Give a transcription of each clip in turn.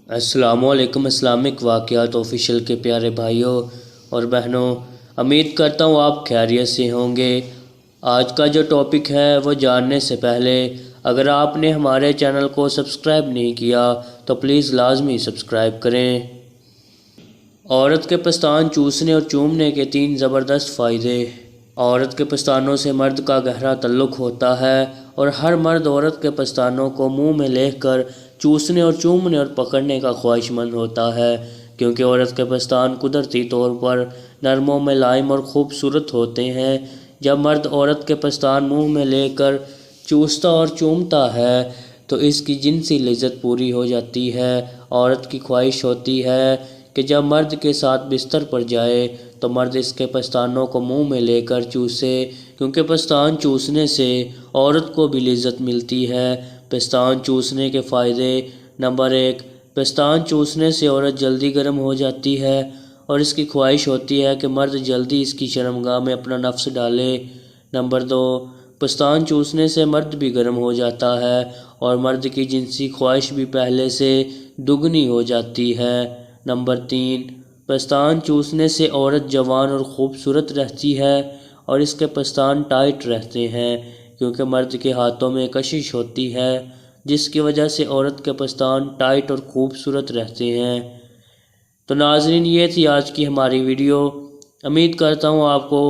السلام علیکم اسلامک واقعات آفیشیل کے پیارے بھائیوں اور بہنوں، امید کرتا ہوں آپ خیریت سے ہوں گے۔ آج کا جو ٹاپک ہے وہ جاننے سے پہلے اگر آپ نے ہمارے چینل کو سبسکرائب نہیں کیا تو پلیز لازمی سبسکرائب کریں۔ عورت کے پستان چوسنے اور چومنے کے 3 زبردست فائدے۔ عورت کے پستانوں سے مرد کا گہرا تعلق ہوتا ہے اور ہر مرد عورت کے پستانوں کو منہ میں لے کر چوسنے اور چومنے اور پکڑنے کا خواہش مند ہوتا ہے، کیونکہ عورت کے پستان قدرتی طور پر نرم و ملائم اور خوبصورت ہوتے ہیں۔ جب مرد عورت کے پستان منہ میں لے کر چوستا اور چومتا ہے تو اس کی جنسی لذت پوری ہو جاتی ہے۔ عورت کی خواہش ہوتی ہے کہ جب مرد کے ساتھ بستر پر جائے تو مرد اس کے پستانوں کو منہ میں لے کر چوسے، کیونکہ پستان چوسنے سے عورت کو بھی لذت ملتی ہے۔ پستان چوسنے کے فائدے۔ نمبر 1، پستان چوسنے سے عورت جلدی گرم ہو جاتی ہے اور اس کی خواہش ہوتی ہے کہ مرد جلدی اس کی شرمگاہ میں اپنا نفس ڈالے۔ نمبر 2، پستان چوسنے سے مرد بھی گرم ہو جاتا ہے اور مرد کی جنسی خواہش بھی پہلے سے دگنی ہو جاتی ہے۔ نمبر 3، پستان چوسنے سے عورت جوان اور خوبصورت رہتی ہے اور اس کے پستان ٹائٹ رہتے ہیں، کیونکہ مرد کے ہاتھوں میں کشش ہوتی ہے، جس کی وجہ سے عورت کے پستان ٹائٹ اور خوبصورت رہتے ہیں۔ تو ناظرین، یہ تھی آج کی ہماری ویڈیو۔ امید کرتا ہوں آپ کو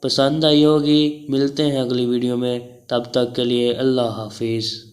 پسند آئی ہوگی۔ ملتے ہیں اگلی ویڈیو میں، تب تک کے لیے اللہ حافظ۔